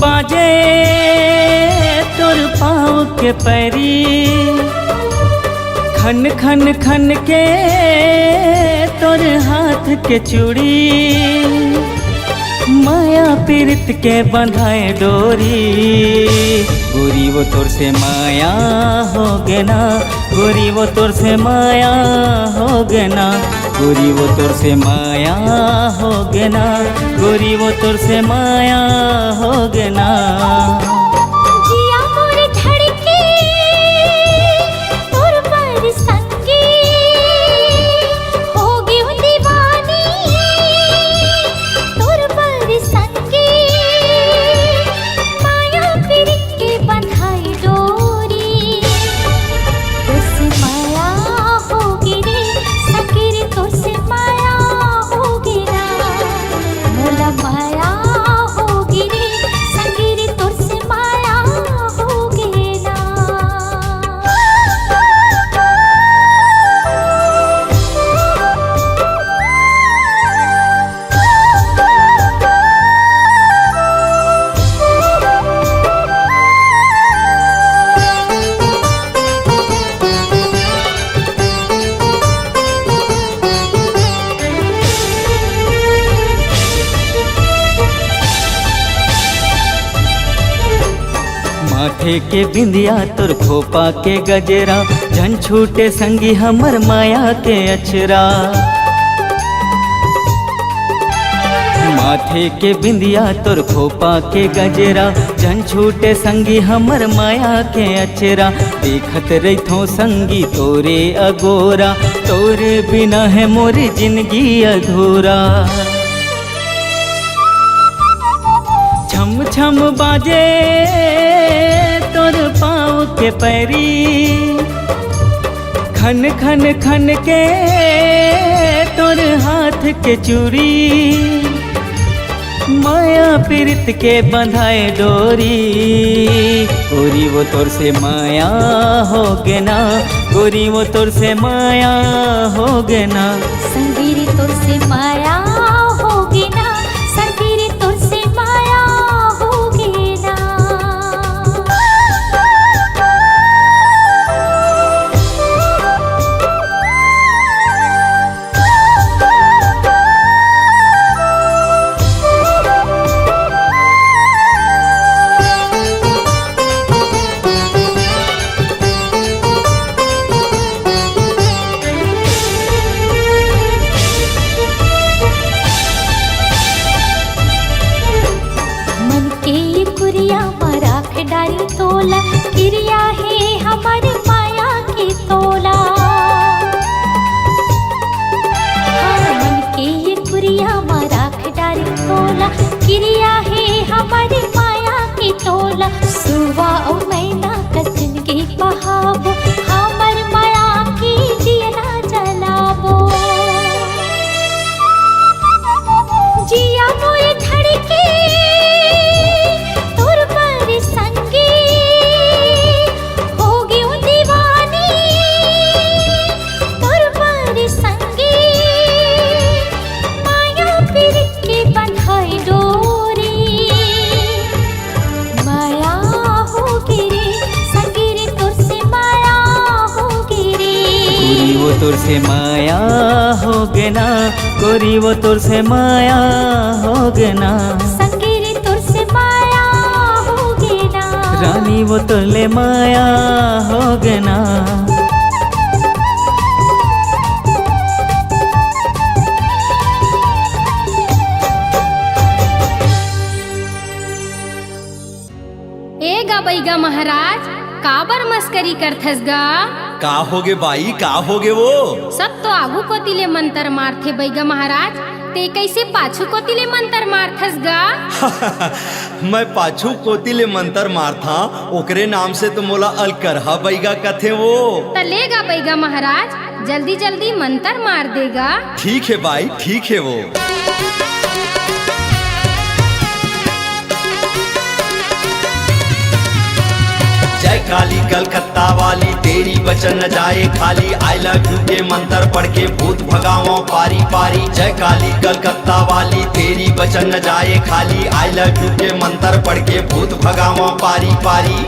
बाजे तोर पाँव के पैरी, खन खन खन के तोर हाथ के चूड़ी, माया पीरित के बंधाए डोरी। गोरी वो तोर से माया हो गे ना, गोरी वो तोर से माया हो गे ना, गोरी वो तोर से माया हो गे ना, गोरी वो तोर से माया हो गे ना। जिया मोर धड़के तोर पर संगे, हो गे हूँ दीवानी तोर पर संगे, माया पीरित के बंधाई डोरी। तुझसे माया होगी रे सखी रे, तुझसे माया होगी ना, मोला माया होगी रे सखी रे, तुझसे माया होगी ना। माथे के बिंदिया तोर खोपा के गजरा, झन छूटे संगी हमर माया के अचरा। माथे के बिंदिया तोर खोपा के गजरा, झन छूटे संगी हमर माया के अचरा। देखत रहिथो संगी तोरे अगोरा, तोरे बिना है मोरी जिंदगी अधूरा। छम छम बाजे तोर पाँव के पैरी, खन खन खन के तोर हाथ के चूड़ी, माया पीरित के बंधाए डोरी। गोरी वो तोर से माया हो गे ना, गोरी वो तोर से माया हो गे ना। संगी रे तोर से माया होगी ना, संगी रे तोर से माया होगी ना। मन के ये कुरिया मराख डारी तोला, क्रिया है हमारी माया की तोला। हाँ, मन के ये कुरिया मराख डारी तोला, क्रिया है हमारी माया की तोला। सुवा ओ मैना कचन के बहावो, हमर माया की दिया ना जलावो। जिया मोर धड़के तोर पर संगे, होगी हूँ दीवानी तोर पर संगे, माया पीरित के बंधाई डोरी। माया होगी रे सखी रे, तोर से माया होगी रे। गोरी वो तोर से माया हो गे ना, गोरी वो तोर से माया हो गे ना। संगी रे तोर से माया होगी ना, रानी वो तोले माया हो गे ना। ए गा बैगा महाराज, काबर मस्करी करथस गा? का होगे बाई, का होगे वो? सब तो आगू कोतिले मंतर मारथे बैगा महाराज, ते कैसे पाछू कोतिले मंतर मारथस गा? मैं पाछू कोतिले मंतर मारथा, ओकरे नाम से तो मोला अलकरहा बैगा कथे वो। तलेगा बैगा महाराज, जल्दी जल्दी मंतर मार देगा। ठीक है बाई, ठीक है वो। जय काली कलकत्ता वाली तेरी वचन न जाए खाली, आई लव यू के मंत्र पढ़ के भूत भगाओ पारी पारी। जय काली कलकत्ता वाली तेरी वचन न जाए खाली, आई लव यू के मंत्र पढ़ के भूत भगाओ पारी पारी।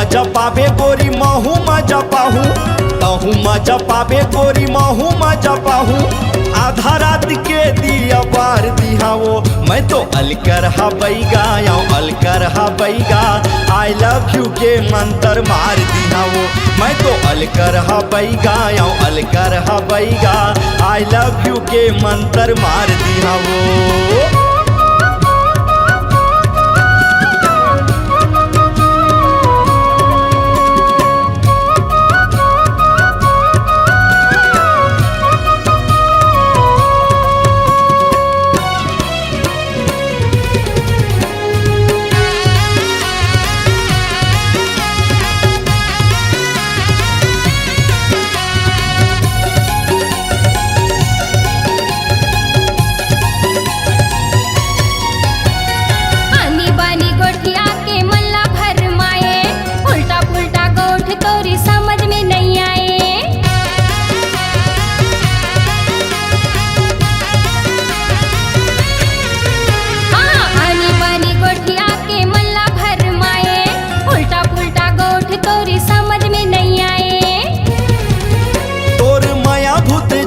जपाबे गोरी महू म जपाहू, तहू म जपाबे गोरी महू म जपाहू। आधा रात के दिया बार दिहाओ, मैं तो अलकर हा बैगा अलकर हा बैगा, आई लव यू के मंत्र मार दिहाओ। मैं तो अलकर हा बैगा अलकर हा बैगा, आई लव यू के मंत्र मार दिहाओ।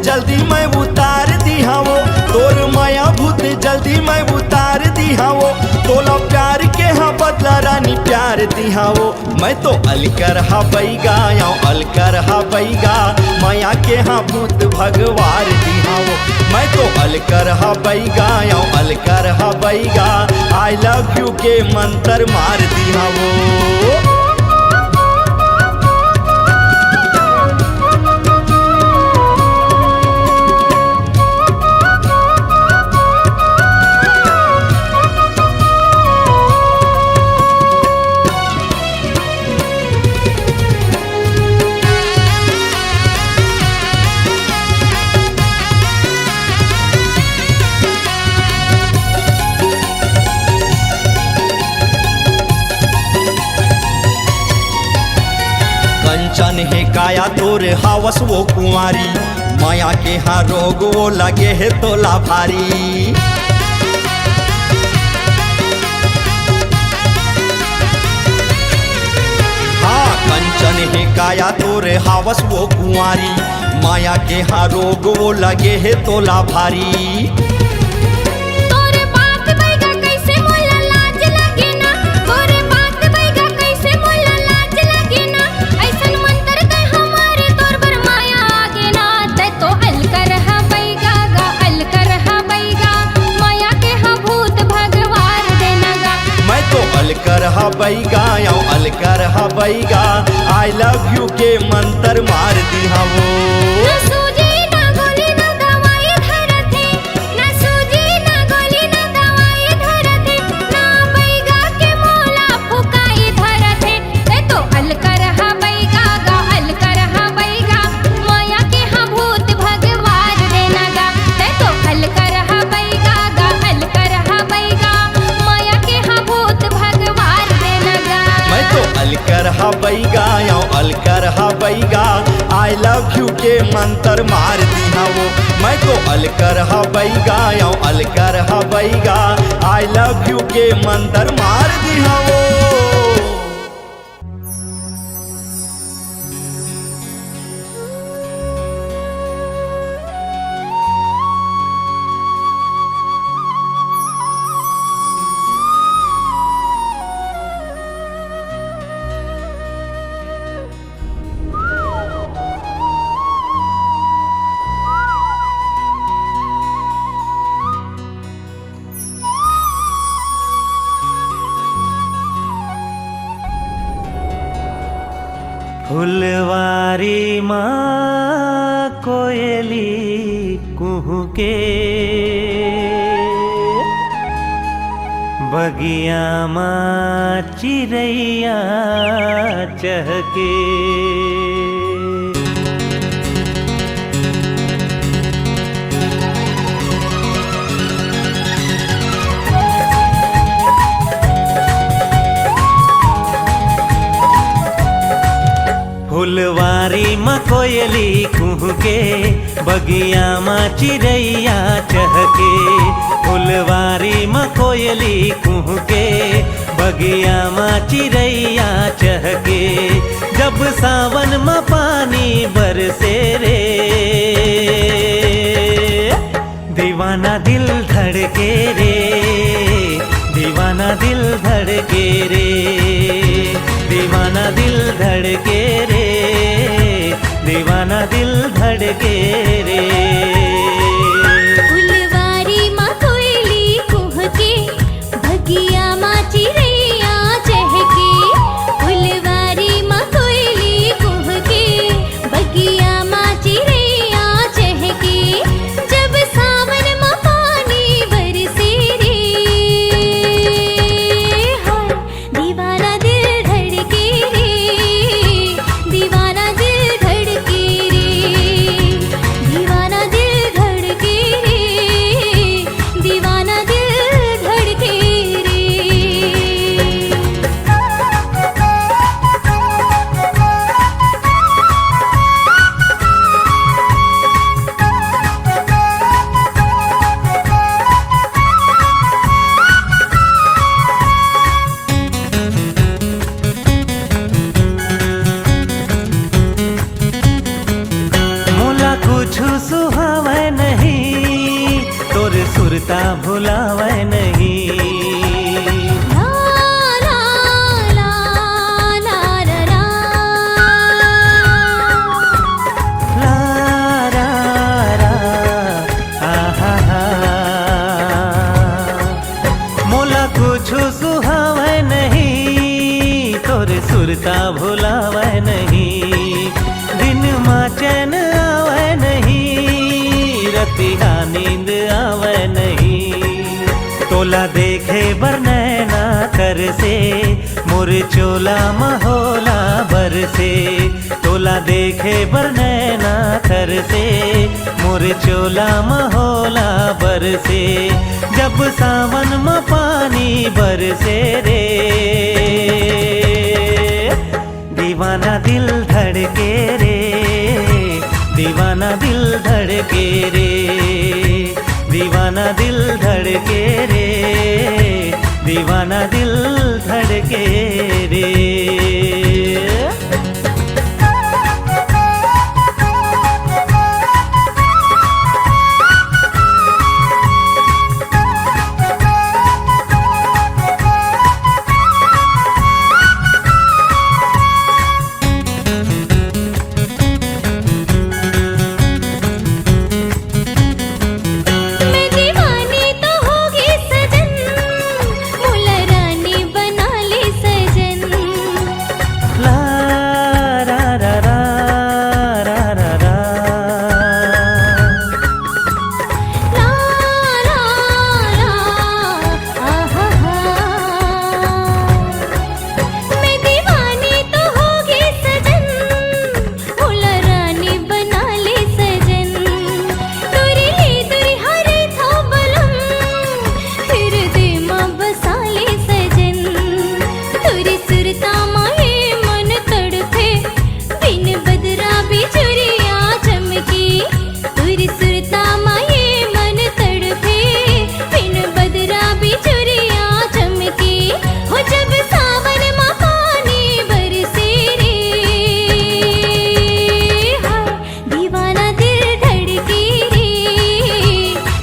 जल्दी मैं उतार दिहाओ, तोर माया भूत जल्दी मैं उतार दिहाओ। तोला प्यार के हाँ बदला रानी प्यार दिहाओ, मैं तो अलकर हा बैगा अलकर हा बैगा, माया के हाँ भूत भगवार दिहाओ। मैं तो अलकर हा बैगा अलकर हा बैगा, आई लव यू के मंत्र मार दिहाओ। कंचन है काया तोर हावस वो कुंवारी, माया के हाँ रोग वो लगे है तोला भारी। हाँ कंचन है काया तोर हावस वो कुंवारी, माया के हाँ रोग वो लगे है तोला भारी। अलकर हा बैगा अलकर हा बैगा, आई लव यू के मंत्र मार दिहाओ। अलकर हा बैगा अलकर हा बैगा, आई लव यू के मंत्र मार दिहाओ। मैं तो अलकर हा बैगा अलकर हा बैगा, आई लव यू के मंत्र मार दिहाओ। फुलवारी माँ कोयली कुहू के, बगिया माँ चिड़ैया चहके। फुलवारी माँ कोयली कुहू के, बगिया माँ चिड़ैया चहके। फुलवारी माँ कोयली कुहू के, बगिया माँ चिड़ैया चहके। जब सावन माँ पानी बरसे रे, दीवाना दिल धड़के रे, दीवाना दिल धड़के रे, दीवाना दिल धड़के रे, दीवाना दिल धड़के रे। फुलवारी माँ कोयली कुह के, बगिया माँ चिड़ैया चहके। फुलवारी माँ कोयली कुह के, बगिया माँ चिड़ैया चहके। जब सावन माँ पानी बरसे रे, हाय दीवाना दिल धड़के रे, दीवाना दिल धड़के रे, दीवाना दिल धड़के रे, दीवाना दिल धड़के रे। मोला कुछ सुहावे नहीं, तोर सुरता भुलावे नहीं। ला ला ला ला ला ला। ला रा रा आहा हा। मोला कुछ सुहावे नहीं, तोर सुरता भुलावे नहीं। दिन माँ चैन आवे नहीं, रतिया नींद आवे नहीं। तोला देखे बर नैना कर से, मोर चोला महोला बर से। तोला देखे बर नैना कर से, मोर चोला महोला बर से। जब सावन में पानी बरसे रे, दीवाना दिल धड़के रे, दीवाना दिल धड़के रे, दीवाना दिल धड़के रे, दीवाना दिल धड़के रे। मैं दीवानी तो होगी सजन, मुला रानी बना ले सजन। ला रा रा रा रा रा रा। ला ला ला आहा हा। मैं दीवानी तो होगी सजन, मुला रानी बना ले सजन। तुरी ले तुरी हरे था बलम, फिर दे माँ बसा ले सजन। तुरी सुरता माए मन तड़पे, बिन बदरा बिजुरिया चमकी। तुरी सुरता माए मन तड़पे, बिन बदरा बिजुरिया चमकी। हो जब सावन माँ पानी बरसे रे, हाय दीवाना दिल धड़के रे,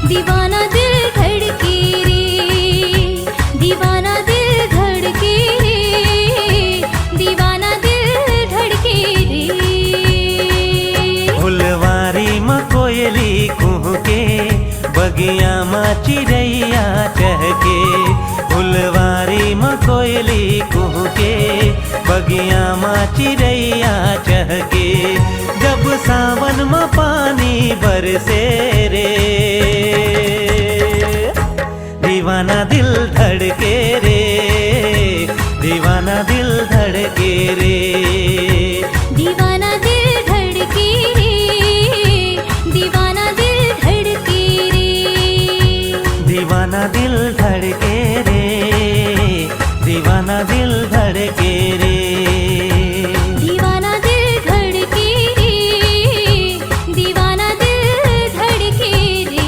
दीवाना दिल धड़के रे, दीवाना दिल धड़के रे, दीवाना दिल धड़के रे। फुलवारी माँ कोयली कुहू के, बगिया माँ चिड़ैया चहके। फुलवारी में कोयली कुहके, बगिया में चिड़ैया चहके, जब सावन में पानी बरसे रे, दीवाना दिल धड़के रे, दीवाना दिल धड़के रे, दीवाना दिल धड़के रे, दीवाना दिल धड़के रे, दीवाना दिल धड़के रे, दीवाना दिल धड़के रे, दीवाना दिल धड़के रे, दीवाना दिल धड़के रे।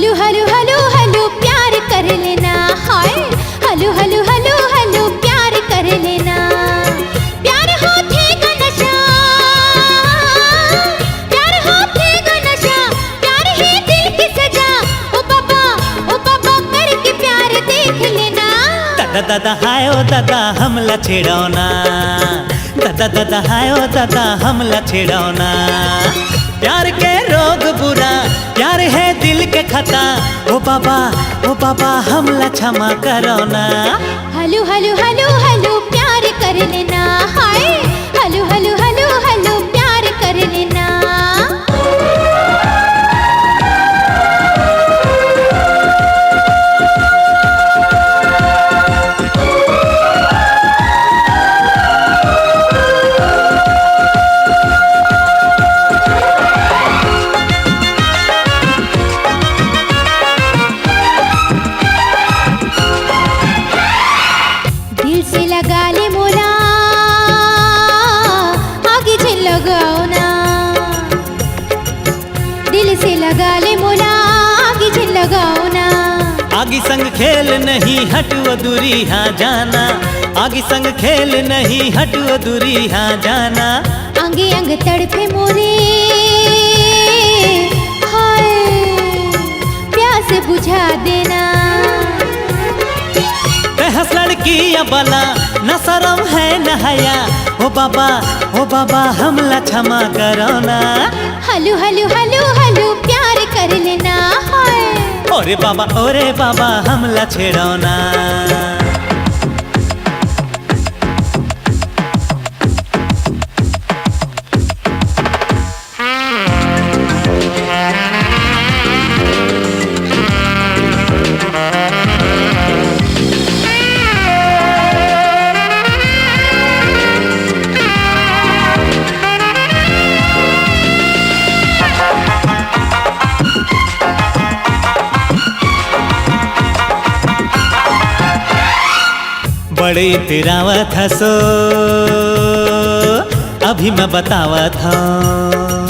हलो हलो हलो हलो प्यार कर लेना, हाय हलो हलो हलो हलो प्यार कर लेना। प्यार होते का नशा, प्यार होते का नशा, प्यार है दिल की सजा। ओ बाबा करके प्यार देख लेना। दादा दादा हाय ओ दादा हमला छेड़ौना, दादा दादा हाय ओ दादा हमला छेड़ौना। प्यार के रोग बुरा, प्यार है दिल के खता। ओ बाबा हमला क्षमा करो ना। हलो हलो हलो हलो प्यार कर लेना, हाय हलो हलो हलो हलो प्यार कर लेना। दिल से लगा ले मोला, आगे से लगाओ ना। दिल से लगा ले मोला, आगे से लगाओ ना। आगे संग खेल नहीं हटो दूरी हाँ जाना, आगे संग खेल नहीं हटो दूरी हाँ जाना। अंगे अंग तड़पे मोरे, हाय प्यास बुझा देना। हंस लड़की अबला न शरम है न हया। ओ बाबा हमला क्षमा करो ना। हलो हलो हलो हलो प्यार कर लेना, हाय ओरे बाबा हमला छेड़ौना। बड़े तेरावत हसो अभी मैं बतावत हूँ।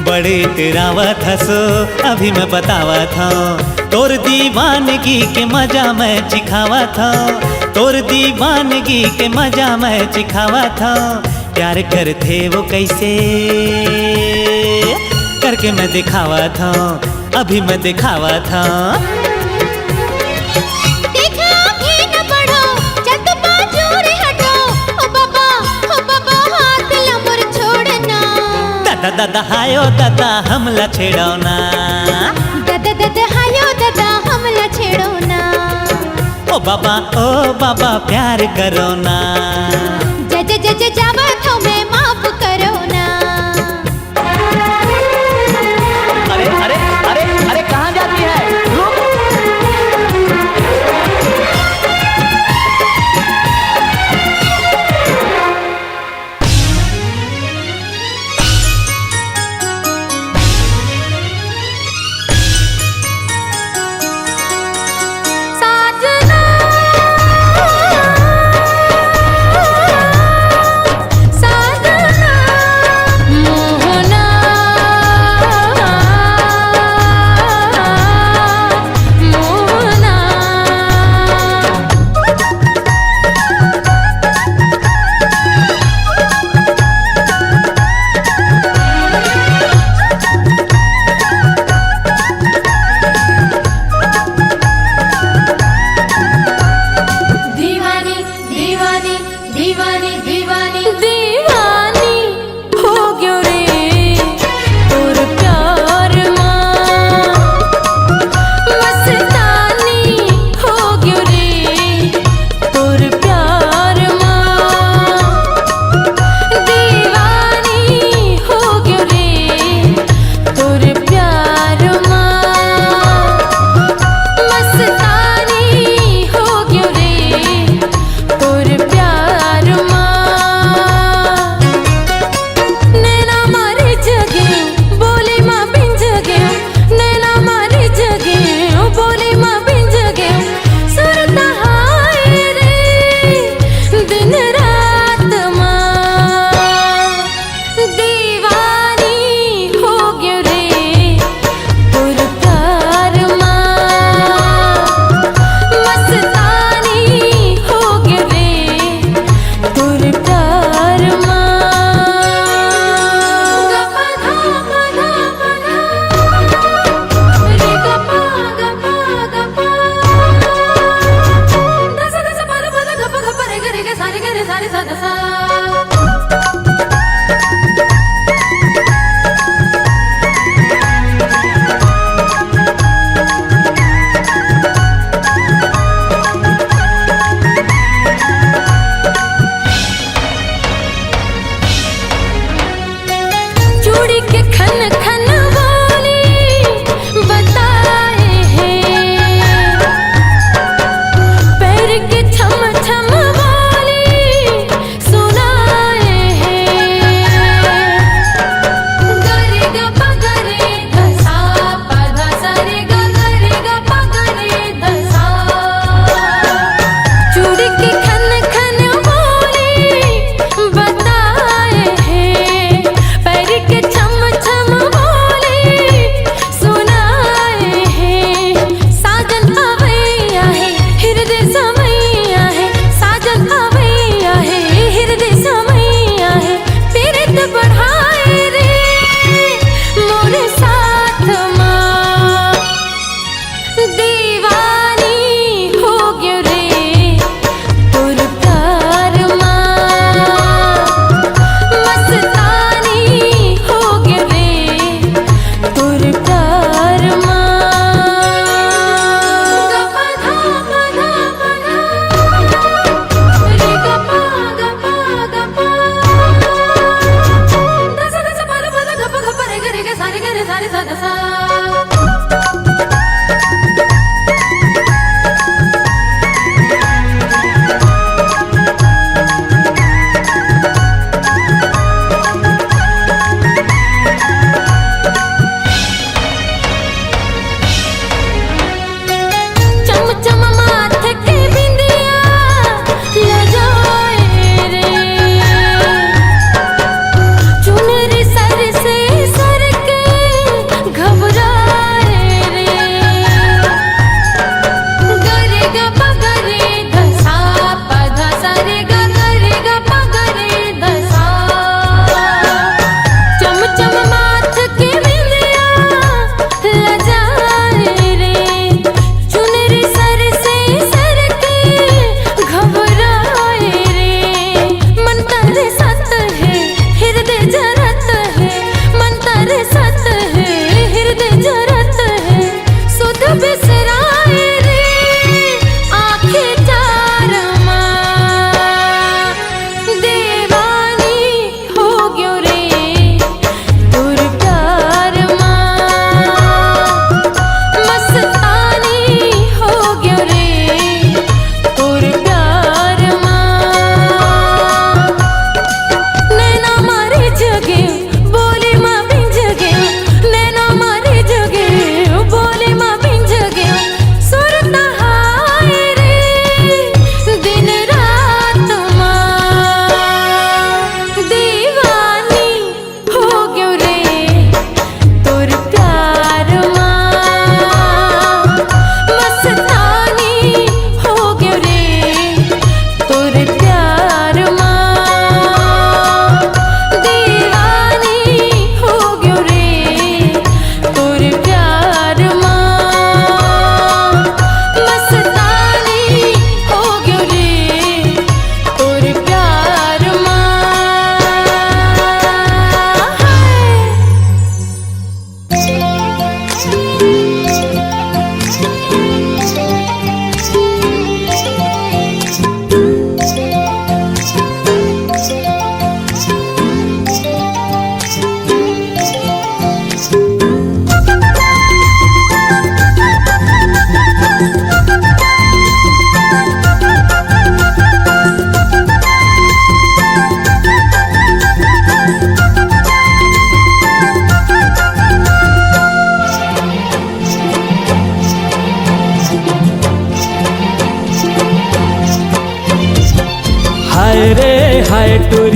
बड़े तेरावत हसो अभी मैं बतावत हूँ। तोर दीवानगी के मजा मैं चिखावत हूँ, तोर दीवानगी के मजा मैं चिखावत हूँ। प्यार करते वो कैसे करके मैं दिखावत हूँ, अभी मैं दिखावत हूँ। दादा हाय ओ दादा हमला छेड़ौना, दादा हायो दादा हमला छेड़ौना। ओ बाबा प्यार करो ना। जज जावत हो मैं माफ करो ना। अरे अरे अरे अरे कहाँ जाती है? रुक।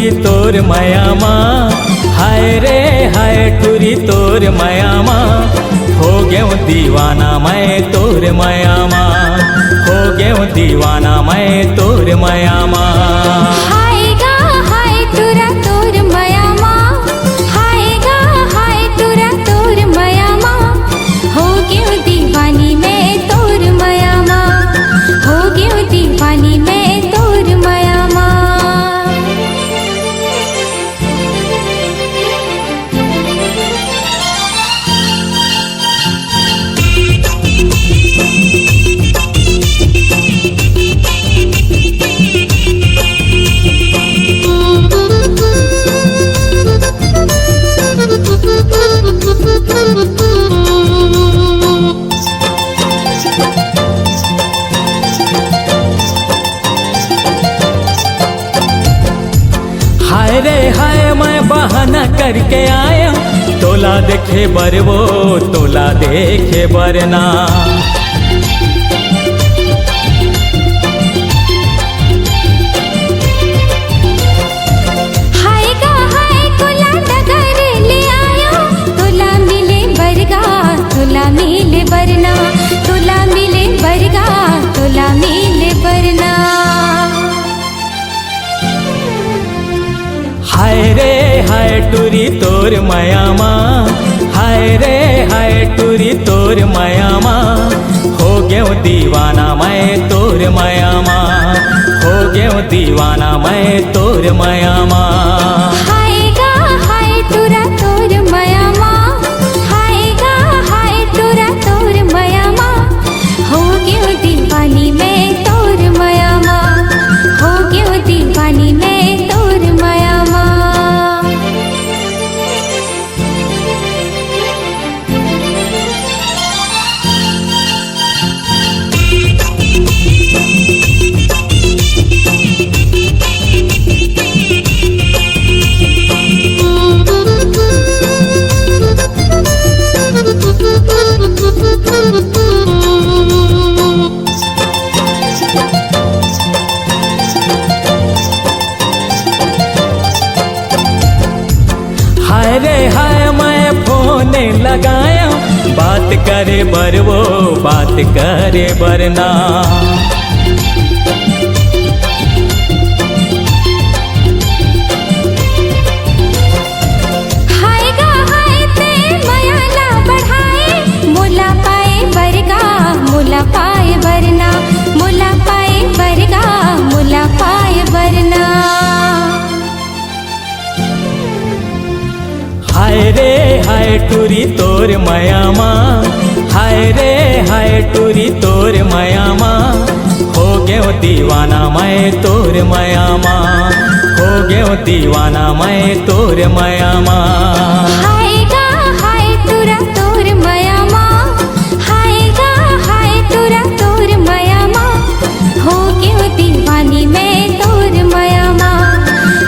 टूरी तोर मयामा, हाय रे हाय टूरी तोर मयामा, हो गयो दीवाना मैं तोर मयामा, हो गयो दीवाना मैं तोर मयामा। हाय गा हाय तुरा तोर मयामा, हाय गा हाय तुरा तोर मयामा, हो गयो दीवानी मैं तोर मयामा, हो गयो दीवानी मैं तोर मयामा। हाय रे हाय मैं बहाना करके आया, तोला देखे बर वो तोला देखे बरना। हाय गा हाय कोला डगर ले आयो, तोला मिले बरगा तोला मिले बरना, तोला मिले बरगा तोला मिले बरना। हाय रे हाय टूरी तोर मयामा, हाय रे हाय टूरी तोर मयामा, हो गयो दीवाना मैं तोर मयामा, हो गयो दीवाना मैं तोर मयामा। हाय गा हाय तुरा तोर मयामा, हाय गा हाय तुरा तोर मयामा, हो गयो दीवानी मैं तोर मयामा, हो गयो दीवानी मैं तोर मयामा। हाय रे हाय मैं फोन लगाया, बात करे बर वो बात करे बरना। हाय गा हाय ते मयाला बढ़ाए, मोला पाए बरगा मोला पाए बरना, मोला पाए बरगा मोला पाए बरना। हाय रे हाय टूरी तोर मयामा, हाय रे हाय टूरी तोर मयामा, हो गयो दीवाना मैं तोर मयामा, हो गयो दीवाना मैं तोर मयामा। हाय गा हाय तुरा तोर मयामा, हाय गा हाय तुरा तोर मयामा, हो गयो दीवानी मैं तोर मयामा,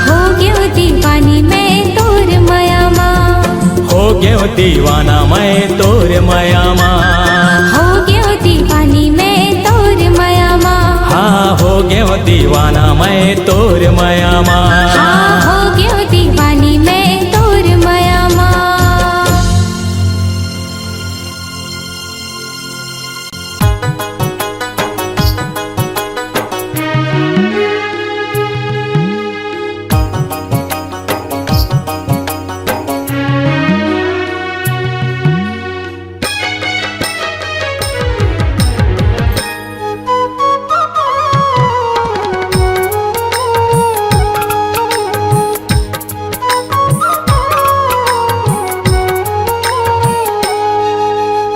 हो गयो दीवानी मैं तोर मयामा। हो गयो दीवाना मैं तोर मयामा, हो गयो दीवानी मैं तोर मयामा, हाँ हो गयो दीवाना मैं तोर मयामा। हाँ हो गयो दीवानी मैं तोर मयामा।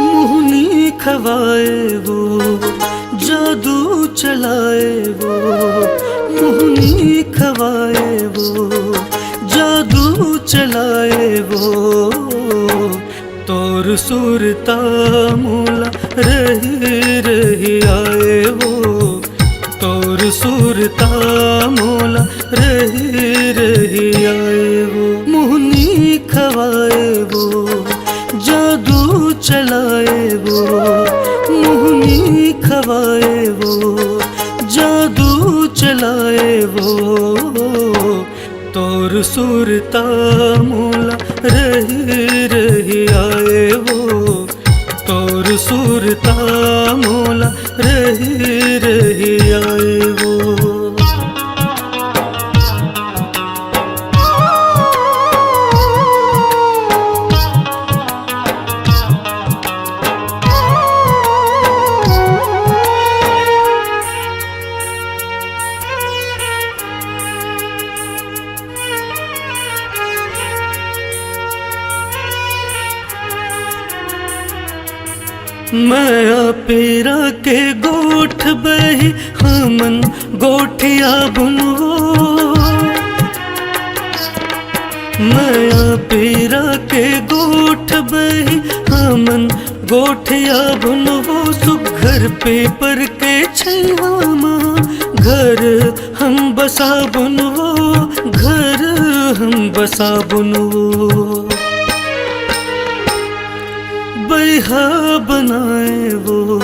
मोहनी खवाए वो जादू चलाए वो, मोहनी खवाए वो जादू चलाए वो, तोर सुरता मूला रही रही आए वो, तोर सुरता मूला रही रही आए वो। मोहनी खवाए वो जादू चलाए वो, मोहनी खवाए वो जादू चलाए वो, तो तोर सुरता मोला रही रही आए वो, तोर सुरता मोला रही रही आए वो। माया पेरा के गोठ बही हमन गोठिया बुनवो, माया पेरा के गोठ बही हमन गोठिया बुनवो। सुघर पेपर के छैमा घर हम बसा बुनवो, घर हम बसा बुनवो। बैहा बनाए वो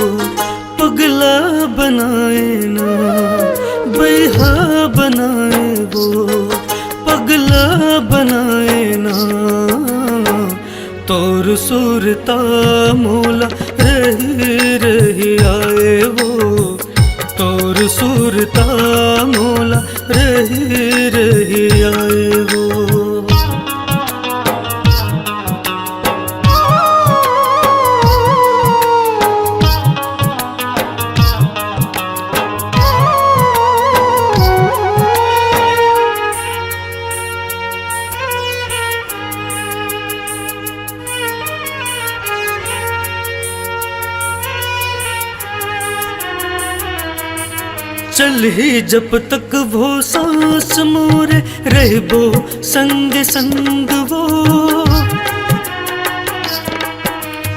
पगला बनाए ना, बैहा बनाए वो पगला बनाए ना। तोर सुरता मोला रही रही आए वो, तोर सुरता मोला रही रही आए वो। चल ही जब तक वो सांस मोरे रहबो संग संग वो,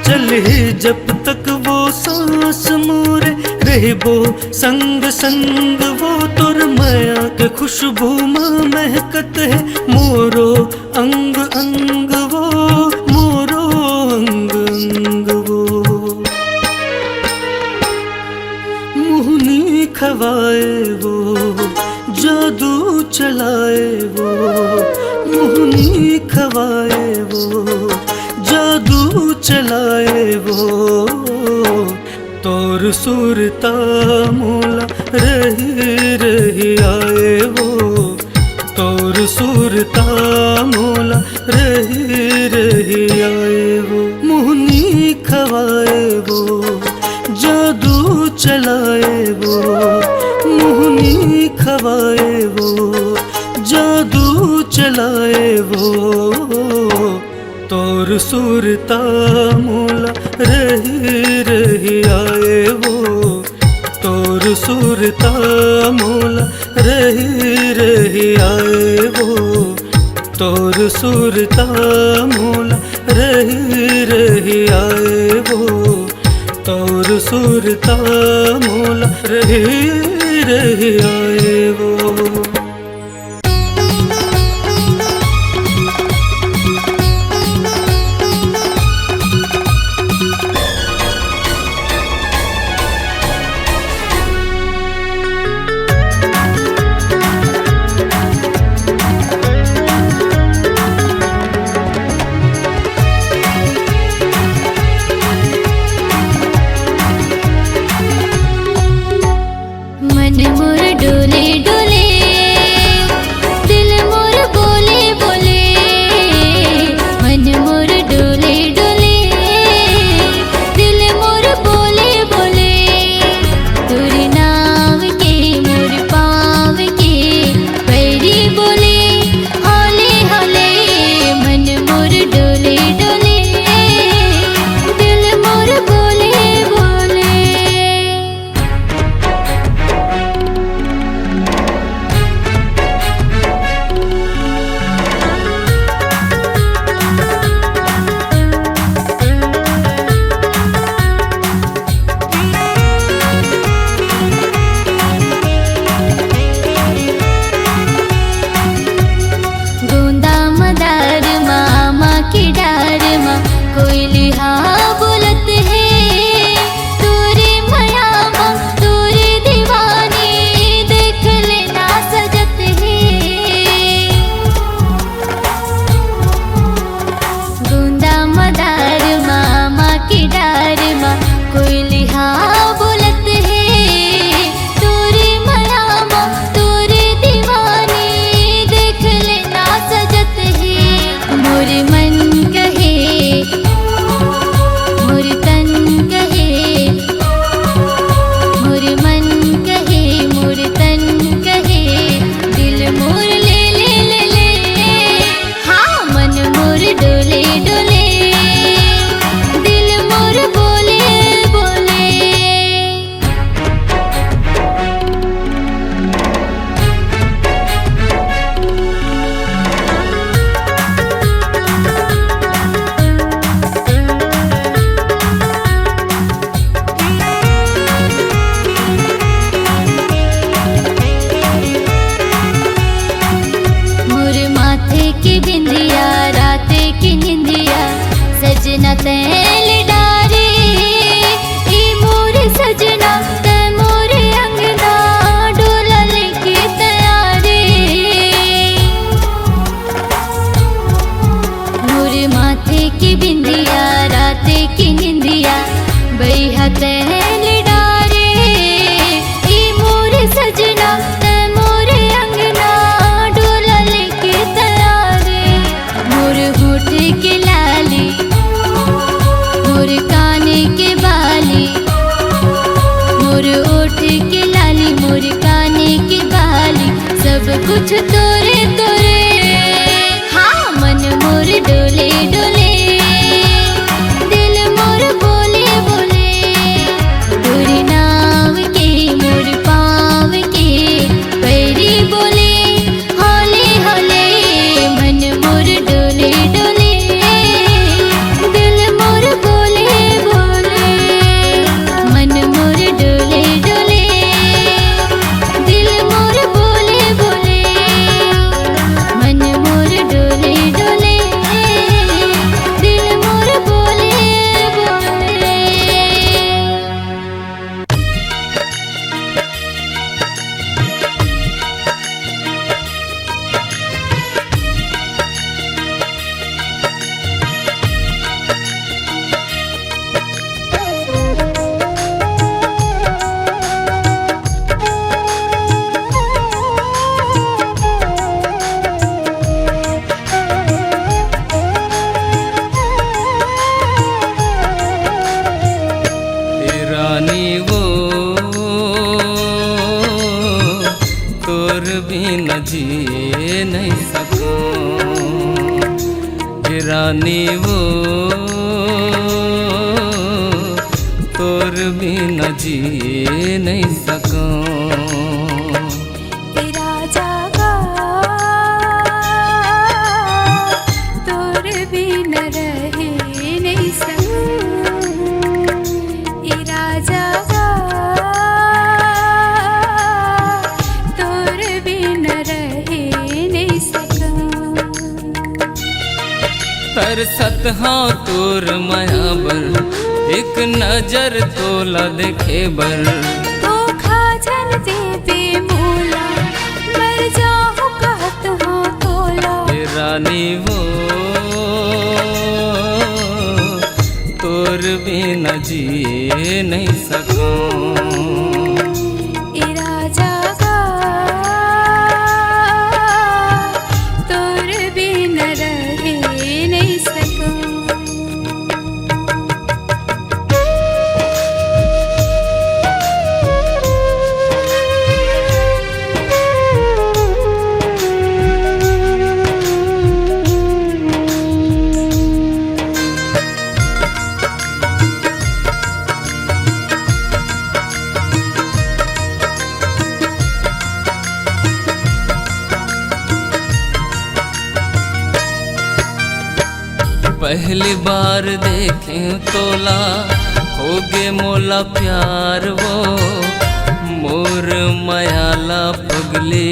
चल ही जब तक वो सांस मोरे रहबो संग संग वो। तोर माया के खुशबू माँ महकत है मोरो अंग अंग वो, मोरो अंग अंग वो। मुहनी खवाए वो जादू चलाए वो, मुहनी खवाए वो जादू चलाए वो। तोर सुरता मोला रही रही आए वो, तोर सुरता मोला रही रही आए वो। मुहनी खवाए वो जादू चलाए वो, मुहनी खवाए वो जादू चलाए वो। तोर सुरता मोला रही रही आए वो, तोर सुरता मोला रही रही आए वो, तोर सुरता मोला रही रही आए वो, तोर सुरता मोला रही रही आए वो। मन मोर डोले डोले बैहा तहल डारे ई मोर सजना ते मोर अंगना डोला लेके तैयारे मोर होठ के लाली मोर काने के बाली मोर ओठ के लाली मोर काने के बाली सब कुछ तोरे तोरे हाँ मन मोर डोले डोले दिल मोर बोले बोले तोरे नाव के मोर पाँव के पैरी बोले हौले हौले मन मोर डोले डोले दिल मोर बोले बोले मन मोर डोले डोले दिल मोर बोले बोले मन मोर डोले डोले दिल मोर बोले बोले। रानी वो तोर बिना जिए नहीं सकूं रानी वो तोर बिना जिए नहीं सकूं राजा का तोर बिन रहे नहीं सकूं राजा का तोर बिन रहे नहीं सकूं तरसत हाँ तोर माया बर एक नजर तोला देखे बर धोखा जल दे बेमोला मर जाऊं कहत हो तोला रानी वो तोर बिना जिए नहीं सकूं राजा का तोर बिन रहे नहीं सकूं पहली बार देखे तोला हो गे मोला प्यार वो मोर मायाला पगले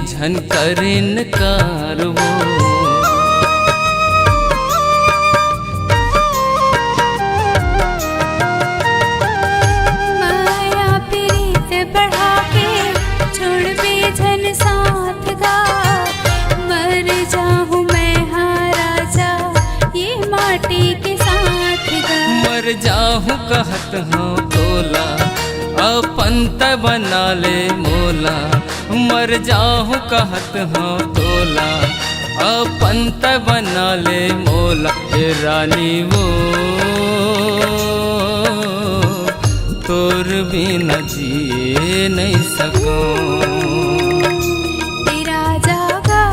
झनकर इनकार वो माया प्रीत बढ़ा के छोड़ बेझन साथ गा मर जाऊं मैं हाँ राजा ये माटी के साथ गा मर जाहूँ कहत हूँ तोला अपन त बना ले मोला मर जाहूँ कहत हूँ तोला अपन त बना ले मोला ए रानी वो तोर बिना जिए नहीं सकूं राजा का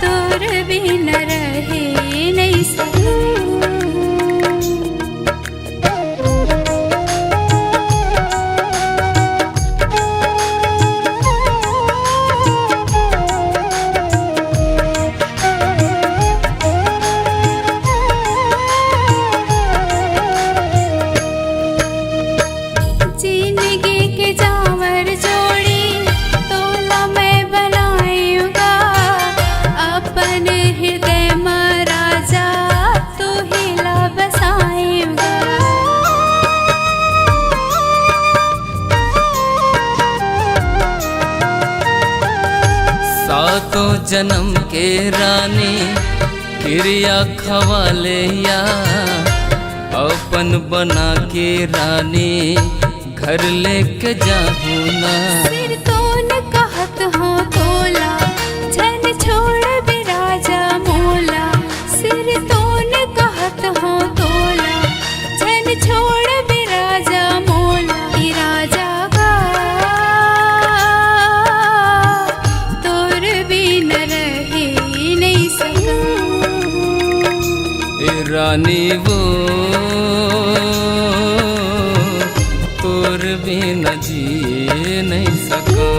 तोर बिन रहे नहीं सकूं जिंदगी के जावर जोड़ी तोला मैं बनाऊंगा अपन हृदय में राजा तू हिला बसाएगा सातों जन्म के रानी क्रिया खवाले या अपन बना के रानी घर लेके जाहू ना। सिर तो न कहत हो तोला जन छोड़ बिराजा मोला। सिर तो न कहत हो तोला जन छोड़ बिराजा मोला। ई राजा गा तोर बिन रहे नहीं सकूं। ए रानी वो तोर बिना जी नहीं सकूं।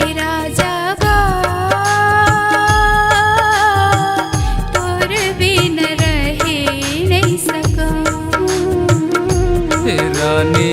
ए राजा गा तोर बिन रहे नहीं सकूं। ए रानी